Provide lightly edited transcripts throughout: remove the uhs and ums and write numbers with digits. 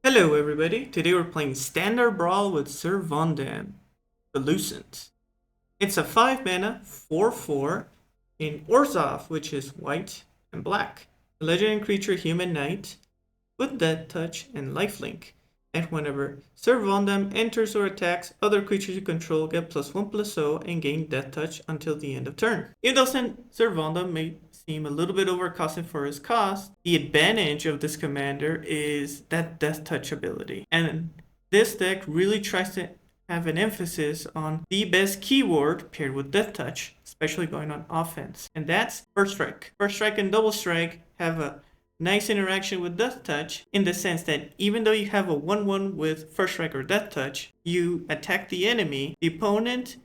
Hello everybody, today we're playing Standard Brawl with Syr Vondam, the Lucent. It's a 5 mana, 4/4 in Orzhov, which is white and black. A legendary creature human knight with Deathtouch and lifelink. And whenever Syr Vondam enters or attacks, other creatures you control get +1/+0 and gain Deathtouch until the end of turn. Even though Syr Vondam may seem a little bit overcosted for his cost, the advantage of this commander is that Deathtouch ability. And this deck really tries to have an emphasis on the best keyword paired with Deathtouch, especially going on offense. And that's First Strike. First Strike and Double Strike have a nice interaction with Deathtouch in the sense that even though you have a 1/1 with First Strike or Deathtouch, you attack the enemy, the opponent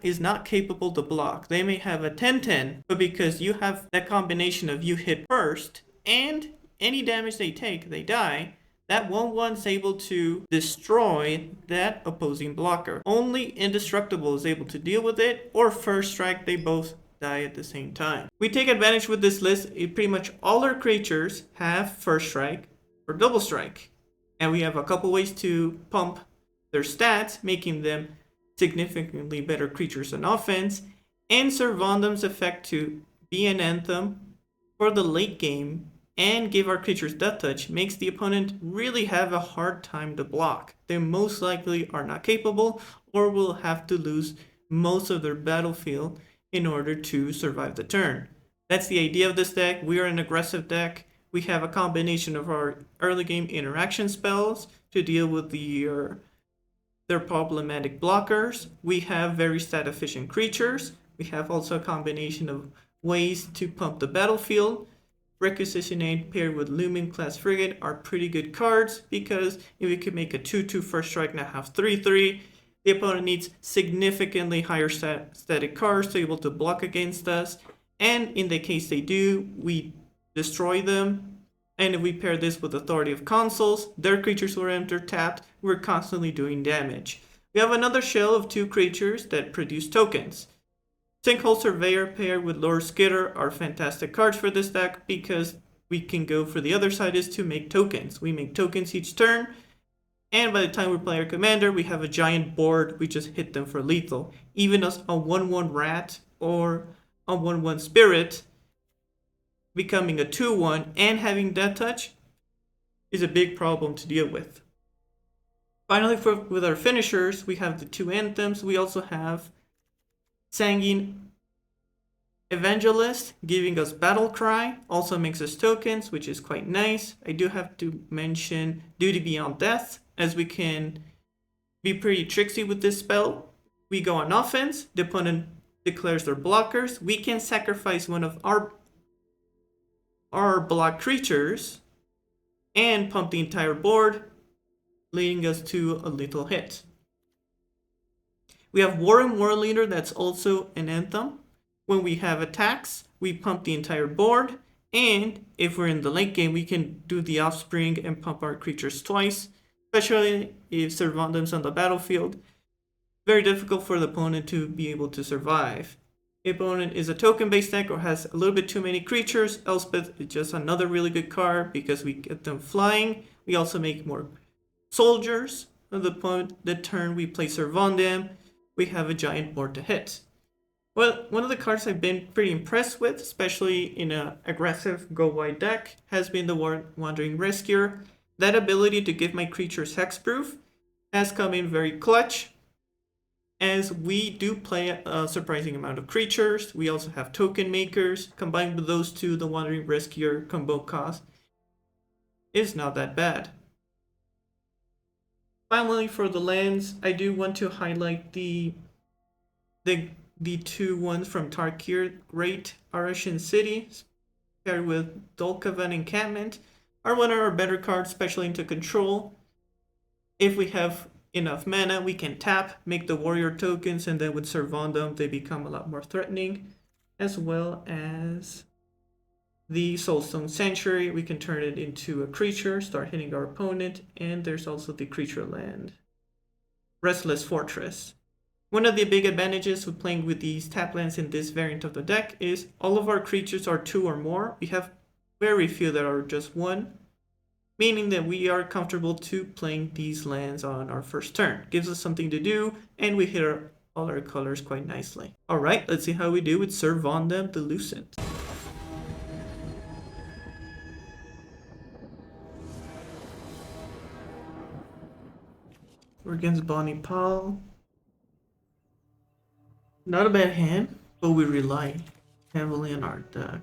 is not capable to block. They may have a 10/10, but because you have that combination of you hit first and any damage they take, they die, that 1/1 is able to destroy that opposing blocker. Only Indestructible is able to deal with it, or First Strike, they both die at the same time. We take advantage with this list. Pretty much all our creatures have First Strike or Double Strike. And we have a couple ways to pump their stats, making them significantly better creatures on offense, and Syr Vondam's effect to be an anthem for the late game and give our creatures Deathtouch makes the opponent really have a hard time to block. They most likely are not capable or will have to lose most of their battlefield in order to survive the turn. That's the idea of this deck. We are an aggressive deck. We have a combination of our early game interaction spells to deal with their problematic blockers. We have very stat efficient creatures. We have also a combination of ways to pump the battlefield. Requisitionate paired with Lumen class frigate are pretty good cards because if we could make a 2/2 First Strike now have 3/3, the opponent needs significantly higher static cards to be able to block against us. And in the case they do, we destroy them. And if we pair this with Authority of Consuls, their creatures will enter tapped. We're constantly doing damage. We have another shell of 2 creatures that produce tokens. Sinkhole Surveyor paired with Lord Skitter are fantastic cards for this deck because we can go for the other side is to make tokens. We make tokens each turn. And by the time we play our commander, we have a giant board. We just hit them for lethal. Even as a 1/1 rat or a 1/1 spirit becoming a 2/1 and having Deathtouch is a big problem to deal with. Finally, with our finishers, we have the 2 anthems. We also have Sanguine Evangelist giving us Battle Cry, also makes us tokens, which is quite nice. I do have to mention Duty Beyond Death, as we can be pretty tricksy with this spell. We go on offense, the opponent declares their blockers. We can sacrifice one of our block creatures and pump the entire board, leading us to a lethal hit. We have Warren War Leader, that's also an anthem. When we have attacks, we pump the entire board, and if we're in the late game, we can do the Offspring and pump our creatures twice, especially if Syr Vondam's on the battlefield. Very difficult for the opponent to be able to survive. The opponent is a token-based deck or has a little bit too many creatures. Elspeth is just another really good card because we get them flying. We also make more soldiers. At the turn we play Syr Vondam, we have a giant board to hit. Well, one of the cards I've been pretty impressed with, especially in an aggressive go-wide deck, has been the Wandering Rescuer. That ability to give my creatures hexproof has come in very clutch, as we do play a surprising amount of creatures. We also have token makers. Combined with those two, the Wandering Rescuer combo cost is not that bad. Finally, for the lands, I do want to highlight the 2 ones from Tarkir, Great Arashin City, paired with Dolkavan Encampment, are one of our better cards, especially into control. If we have enough mana, we can tap, make the warrior tokens, and then with Syr Vondam, they become a lot more threatening, as well as the Soulstone Sanctuary. We can turn it into a creature, start hitting our opponent, and there's also the creature land, Restless Fortress. One of the big advantages with playing with these tap lands in this variant of the deck is all of our creatures are 2 or more. We have very few that are just 1. meaning that we are comfortable to playing these lands on our first turn. Gives us something to do, and we hit all our colors quite nicely. Alright, let's see how we do with Syr Vondam the Lucent. We're against Bonny Pall. Not a bad hand, but we rely heavily on our deck.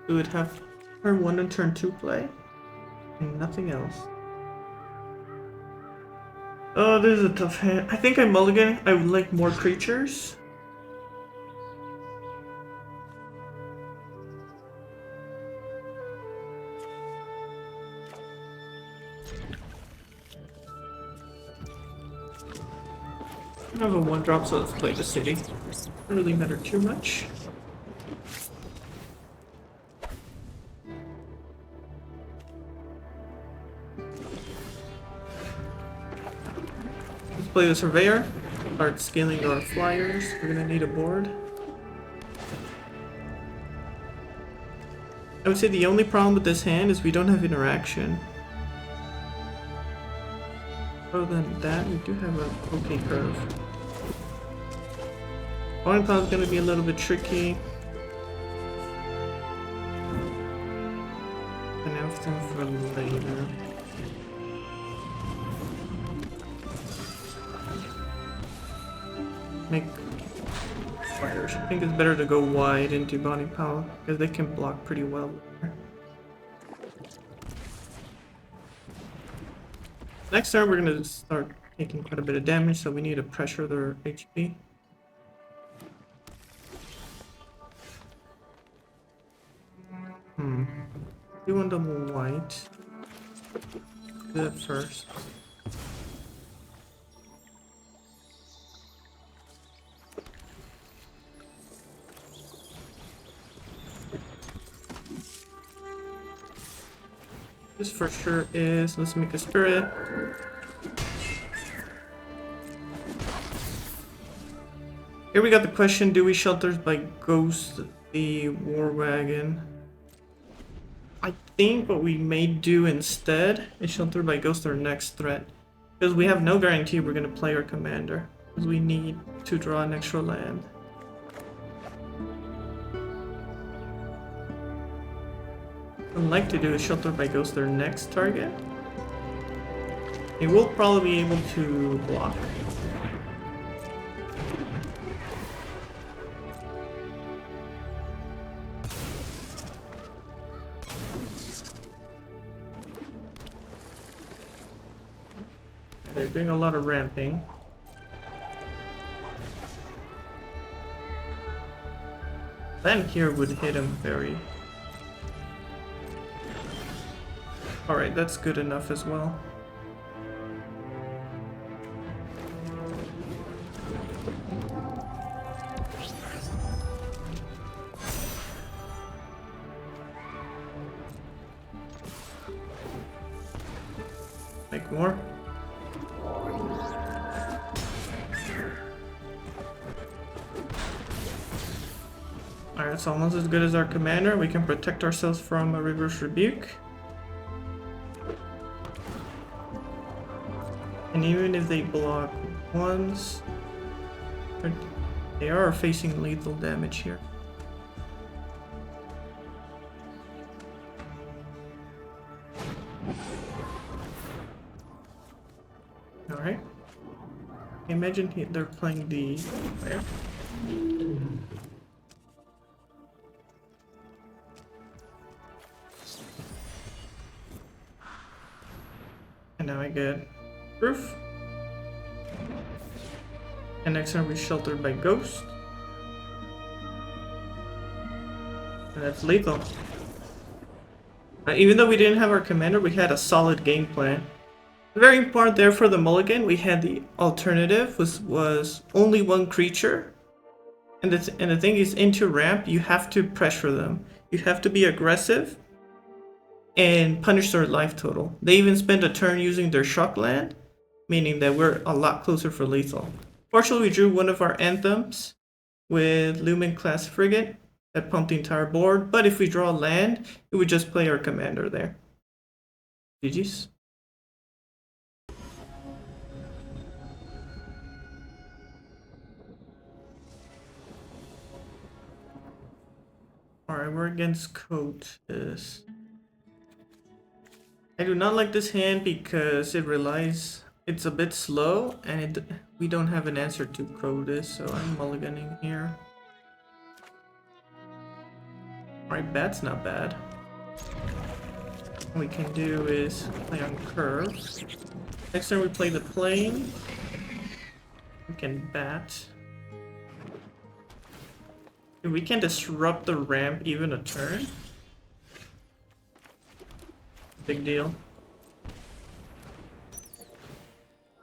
We would have turn 1 and turn 2 play, and nothing else. Oh, this is a tough hand. I think I mulligan. I would like more creatures. I have a 1-drop, so let's play the city. Doesn't really matter too much. Let's play the Surveyor. Start scaling our flyers. We're gonna need a board. I would say the only problem with this hand is we don't have interaction. Other than that, we do have an okay curve. Bonny Pall is going to be a little bit tricky. An anthem for later. Make fires. I think it's better to go wide into Bonny Pall because they can block pretty well. Next turn, we're going to start taking quite a bit of damage, so we need to pressure their HP. Do want double white. Do that first. This for sure is, let's make a spirit. Here we got the question, do we shelters by ghost the war wagon? I think what we may do instead is shelter by ghost our next threat. Because we have no guarantee we're going to play our commander. Because we need to draw an extra land. What I'd like to do is shelter by ghost their next target. It will probably be able to block. They're doing a lot of ramping. Then here would hit him very... Alright, that's good enough as well. Make more. Alright, it's almost as good as our commander. We can protect ourselves from a reverse rebuke. And even if they block once, they are facing lethal damage here. Alright. Imagine they're playing the fire. And now I get proof. And next turn we sheltered by ghost. And that's lethal. Even though we didn't have our commander, we had a solid game plan. Very important there for the mulligan, we had the alternative was only one creature. And the thing is, into ramp, you have to pressure them. You have to be aggressive and punish their life total. They even spent a turn using their shock land, meaning that we're a lot closer for lethal. Fortunately, we drew one of our anthems with Lumen class frigate that pumped the entire board, but if we draw land, it would just play our commander there. GG's. Alright, we're against Kotis. I do not like this hand because it's a bit slow and we don't have an answer to Kotis, so I'm mulliganing here. Alright, bat's not bad. What we can do is play on curve. Next turn we play the plane. We can bat. We can disrupt the ramp even a turn. Big deal.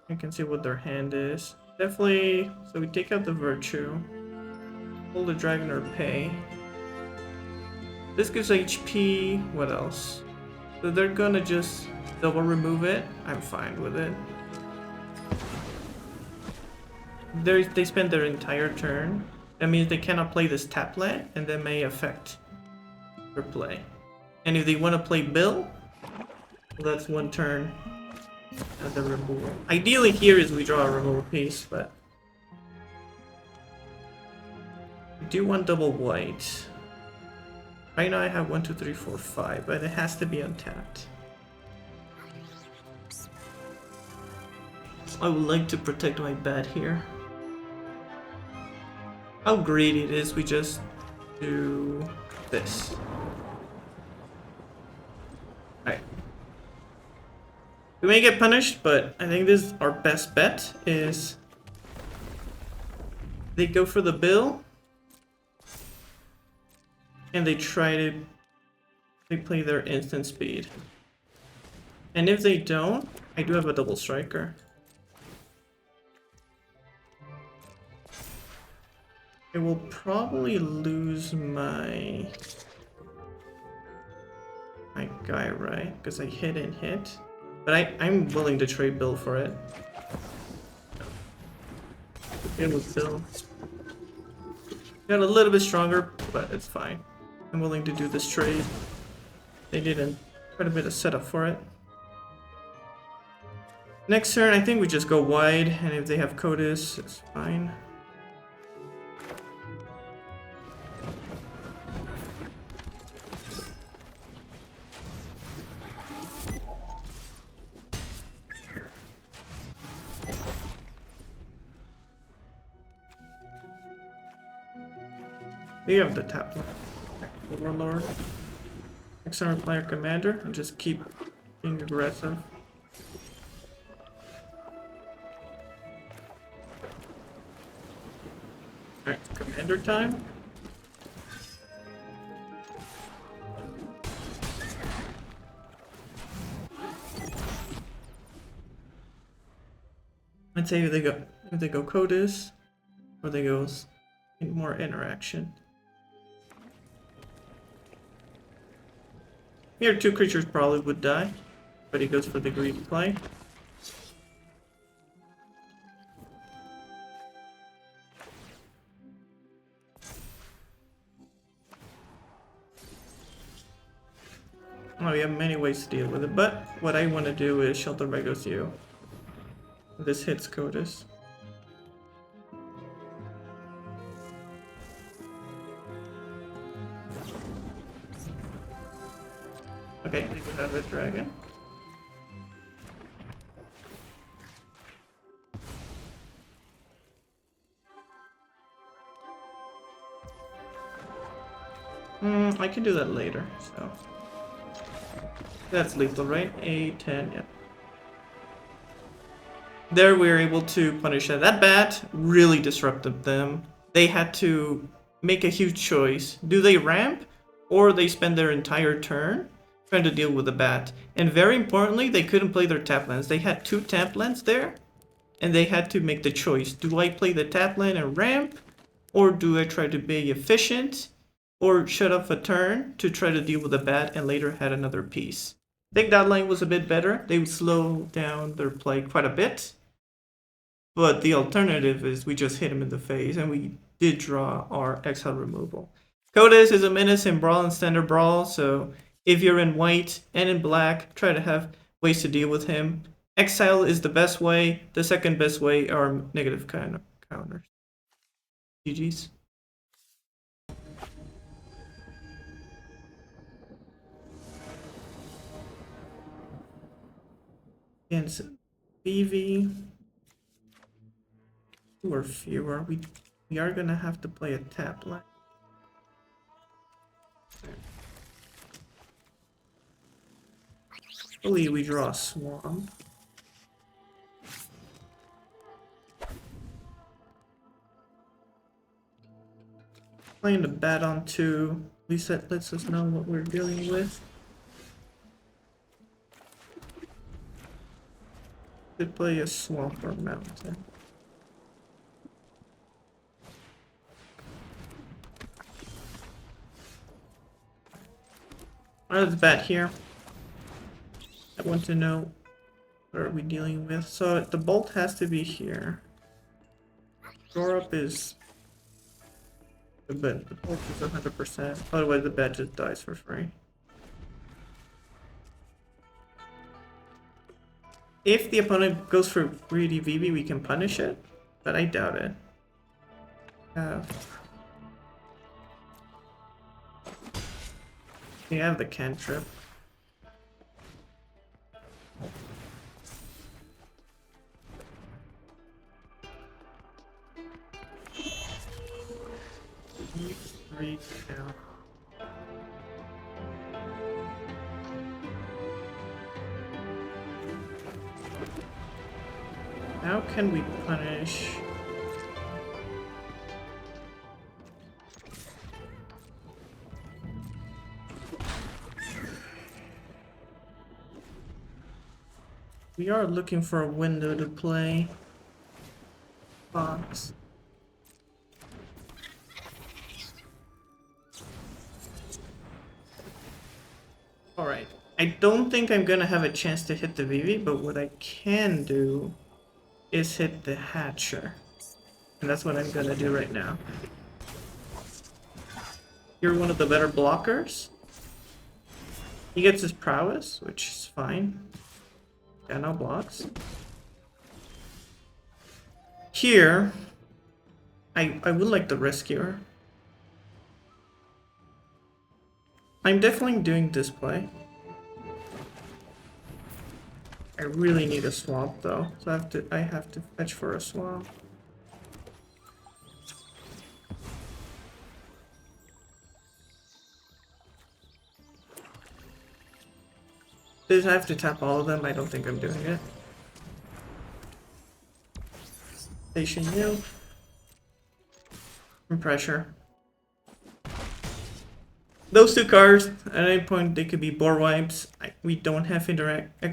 You can see what their hand is. Definitely, so we take out the virtue. Pull the dragon or pay. This gives HP, what else? So they're gonna just double remove it. I'm fine with it. They spend their entire turn. That means they cannot play this tap land, and that may affect their play. And if they want to play Bill, well, that's one turn at the removal. Ideally here is we draw a removal piece, but we do want double white. Right now I have 1, 2, 3, 4, 5, but it has to be untapped. I would like to protect my bat here. How greedy it is, we just do this. Alright. We may get punished, but I think this is our best bet is they go for the bill and they play their instant speed. And if they don't, I do have a double striker. I will probably lose my guy, right? Because I hit and hit. But I'm willing to trade Bill for it. It was Bill. Got a little bit stronger, but it's fine. I'm willing to do this trade. They did quite a bit of setup for it. Next turn, I think we just go wide, and if they have Kotis, it's fine. We have the tap Overlord. Next time we play our commander and just keep being aggressive. Alright, commander time. I'd say if they go Kotis, or they go more interaction. Here, 2 creatures probably would die, but he goes for the greedy play. Oh, we have many ways to deal with it, but what I want to do is Shelter by goes you. This hits Kotis. Okay, they could have a dragon. I can do that later, so. That's lethal, right? 8, 10, yeah. There we were able to punish that. That bat really disrupted them. They had to make a huge choice. Do they ramp, or they spend their entire turn trying to deal with the bat? And very importantly, they couldn't play their tap lands. They had 2 tap lands there, and they had to make the choice. Do I play the tap land and ramp, or do I try to be efficient, or shut off a turn to try to deal with the bat and later had another piece? I think that line was a bit better. They would slow down their play quite a bit. But the alternative is we just hit him in the face, and we did draw our exile removal. Kotis is a menace in Brawl and Standard Brawl, so if you're in white and in black, try to have ways to deal with him. Exile is the best way. The second best way are negative counters. GG's. Against Vivi. 2 or fewer. We are gonna have to play a tap line. Hopefully we draw a swamp. Playing the bat on 2. At least that lets us know what we're dealing with. Could play a swamp or mountain. Let's bat here. I want to know what are we dealing with. So the bolt has to be here. Draw up is but the bolt is 100%. Otherwise the bat just dies for free. If the opponent goes for greedy Vivi, we can punish it, but I doubt it. We have the cantrip. Three down. How can we punish? We are looking for a window to play. Fox. Alright. I don't think I'm gonna have a chance to hit the Vivi, but what I can do is hit the Hatcher. And that's what I'm gonna do right now. You're one of the better blockers. He gets his prowess, which is fine. Yeah, no blocks. Here, I would like the Rescuer. I'm definitely doing this play. I really need a swamp though, so I have to fetch for a swamp. Did I have to tap all of them? I don't think I'm doing it. Station you. And pressure. Those two cards, at any point they could be board wipes. We don't have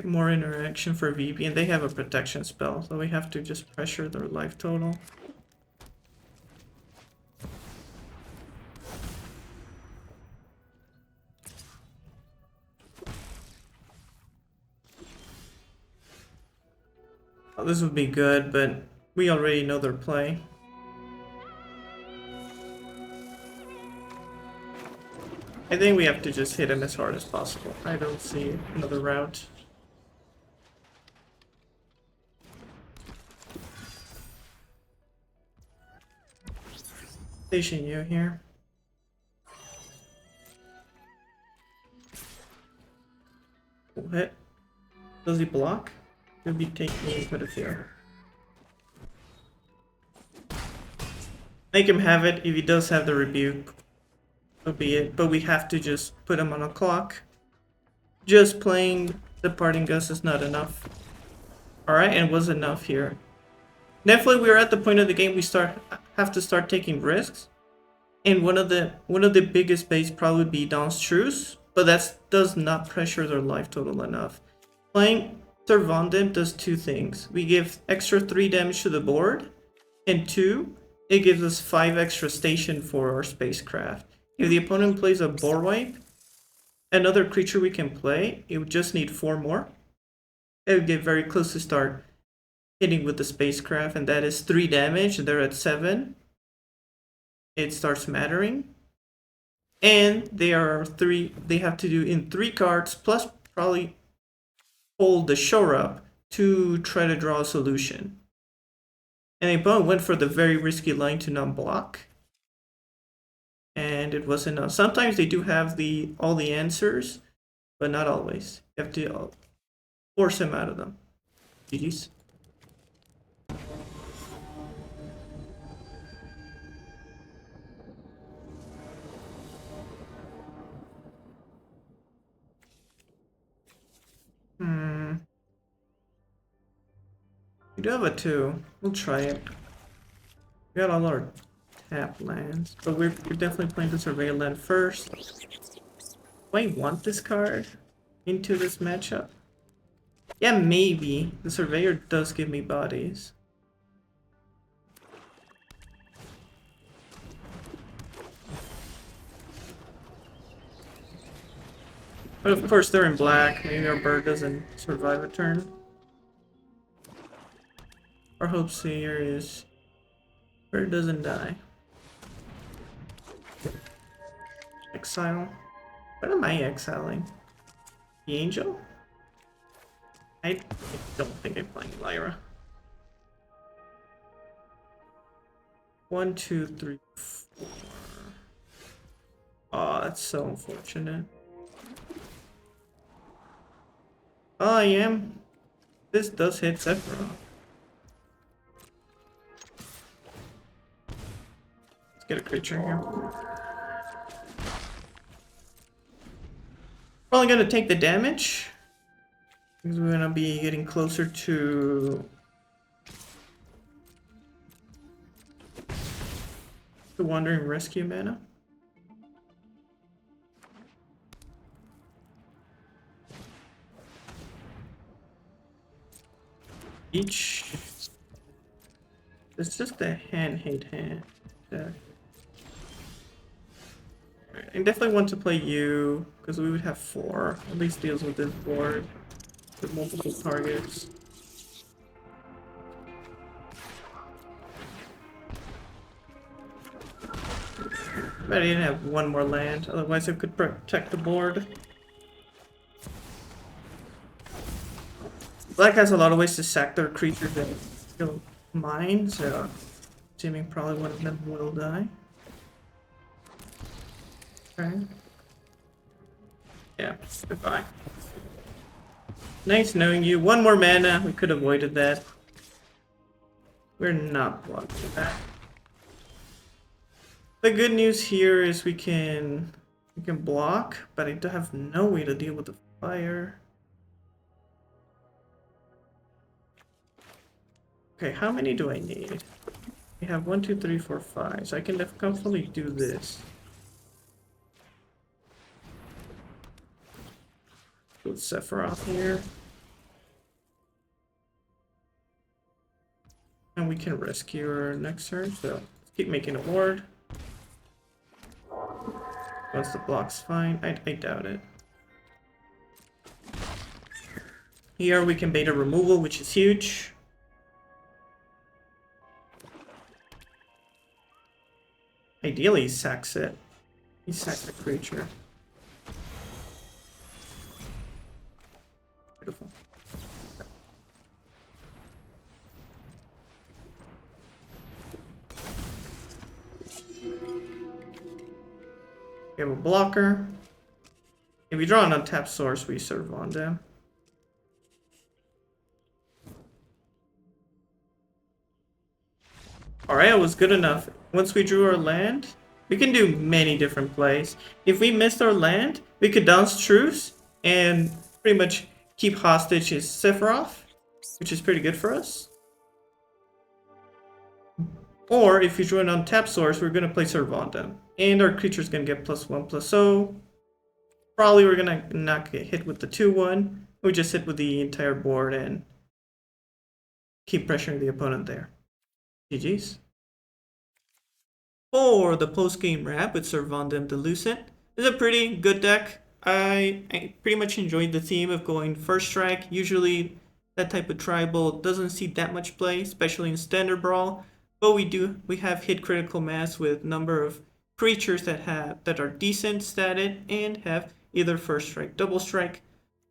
more interaction for Vivi, and they have a protection spell, so we have to just pressure their life total. Oh, this would be good, but we already know their play. I think we have to just hit him as hard as possible. I don't see another route. Station you here. We'll hit. Does he block? He'll be taking quite a few. Make him have it. If he does have the rebuke, so be it. But we have to just put him on a clock. Just playing the Parting Gust is not enough. Alright, and was enough here. Definitely we're at the point of the game we have to start taking risks. And one of the biggest baits probably be Dawn's Truce, but that does not pressure their life total enough. Playing Syr Vondam does two things. We give extra 3 damage to the board, and 2, it gives us 5 extra station for our spacecraft. If the opponent plays a board wipe, another creature we can play, it would just need 4 more. It would get very close to start hitting with the spacecraft, and that is 3 damage. They're at 7. It starts mattering. And they have to do in 3 cards, plus probably hold the shore up to try to draw a solution. And the opponent went for the very risky line to not block. And it wasn't enough. Sometimes they do have all the answers, but not always. You have to force him out of them. GG's. We do have a 2. We'll try it. We got all our tap lands, but we're definitely playing the Surveyor land first. Do I want this card into this matchup? Yeah, maybe. The Surveyor does give me bodies. But of course they're in black. Maybe our bird doesn't survive a turn. Our hope here is bird doesn't die. Exile. What am I exiling? The angel? I don't think I'm playing Lyra. 1, 2, 3, 4. Oh, that's so unfortunate. Oh, I am. This does hit Sephiroth. Let's get a creature here. Probably gonna take the damage, because we're gonna be getting closer to the Wandering Rescue mana. Each. It's just a hate hand. I definitely want to play you, because we would have 4. At least deals with this board. With multiple targets. But I didn't have one more land, otherwise I could protect the board. Black has a lot of ways to sack their creatures that kill mine, so assuming probably one of them will die. Okay. Yeah, goodbye. Nice knowing you. 1 more mana, we could have avoided that. We're not blocking that. The good news here is we can block, but I don't have no way to deal with the fire. Okay, how many do I need? We have 1, 2, 3, 4, 5, so I can comfortably do this. With Sephiroth here. And we can rescue her next turn, so let's keep making a ward. Once the block's fine, I doubt it. Here we can bait a removal, which is huge. Ideally, he sacks it. He sacks the creature. Beautiful. We have a blocker. If we draw an untapped source, we Syr Vondam. Alright, it was good enough. Once we drew our land, we can do many different plays. If we missed our land, we could dance Truce and pretty much keep hostage his Sephiroth, which is pretty good for us. Or if we drew an untapped source, we're going to play Syr Vondam. And our creature's going to get +1/+0. Probably we're going to not get hit with the 2/1. We just hit with the entire board and keep pressuring the opponent there. GG's. For the post-game wrap with Syr Vondam the Lucent, it's a pretty good deck. I pretty much enjoyed the theme of going first strike. Usually that type of tribal doesn't see that much play, especially in Standard Brawl. But we have hit critical mass with number of creatures that are decent statted and have either first strike, double strike,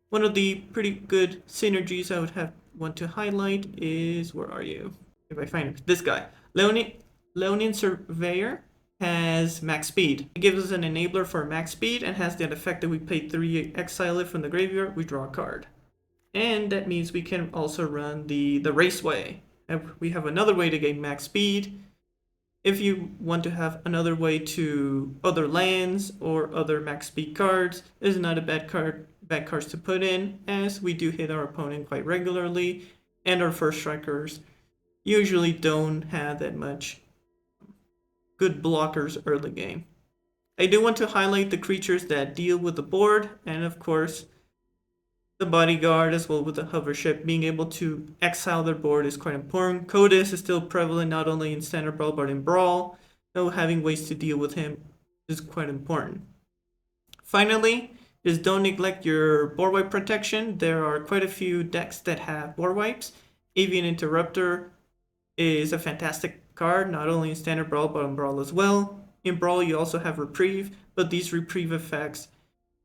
One of the pretty good synergies I would want to highlight is, where are you? If I find this guy, Leonin Surveyor has max speed. It gives us an enabler for max speed and has the effect that we pay 3 exile it from the graveyard, we draw a card. And that means we can also run the Raceway. And we have another way to gain max speed. If you want to have another way to other lands or other max speed cards, this is not a bad cards to put in, as we do hit our opponent quite regularly, and our first strikers usually don't have that much good blockers early game. I do want to highlight the creatures that deal with the board, and of course the bodyguard as well with the hovership. Being able to exile their board is quite important. Kotis is still prevalent not only in Standard Brawl but in Brawl, so having ways to deal with him is quite important. Finally, just don't neglect your board wipe protection. There are quite a few decks that have board wipes. Avian Interrupter is a fantastic card, not only in Standard Brawl but in Brawl as well. In Brawl you also have Reprieve, but these Reprieve effects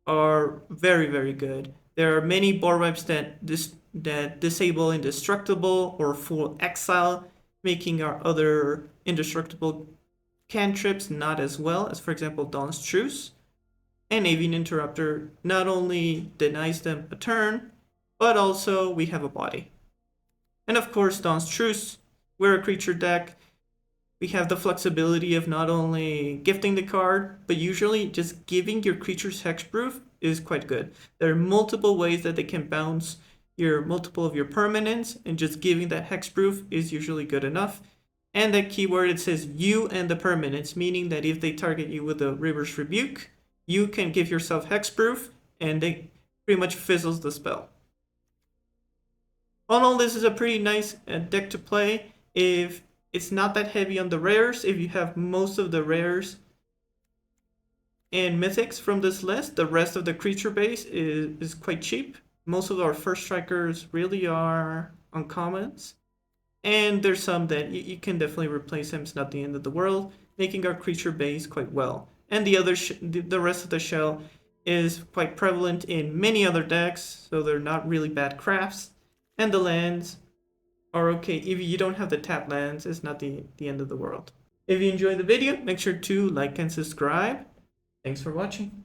are very, very good. There are many board wipes that disable Indestructible or full exile, making our other indestructible cantrips not as well, as for example Dawn's Truce. And Avian Interrupter not only denies them a turn, but also we have a body. And of course Dawn's Truce, we're a creature deck. We have the flexibility of not only gifting the card, but usually just giving your creatures hexproof is quite good. There are multiple ways that they can bounce multiple of your permanents, and just giving that hexproof is usually good enough. And that keyword, it says you and the permanents, meaning that if they target you with a River's Rebuke, you can give yourself hexproof, and they pretty much fizzles the spell. All in all, this is a pretty nice deck to play. If it's not that heavy on the rares, if you have most of the rares and mythics from this list, the rest of the creature base is quite cheap. Most of our first strikers really are uncommons, and there's some that you can definitely replace them. It's not the end of the world, making our creature base quite well. And the rest of the shell is quite prevalent in many other decks, so they're not really bad crafts. And the lands are okay. If you don't have the tap lands, it's not the end of the world. If you enjoyed the video, make sure to like and subscribe. Thanks for watching.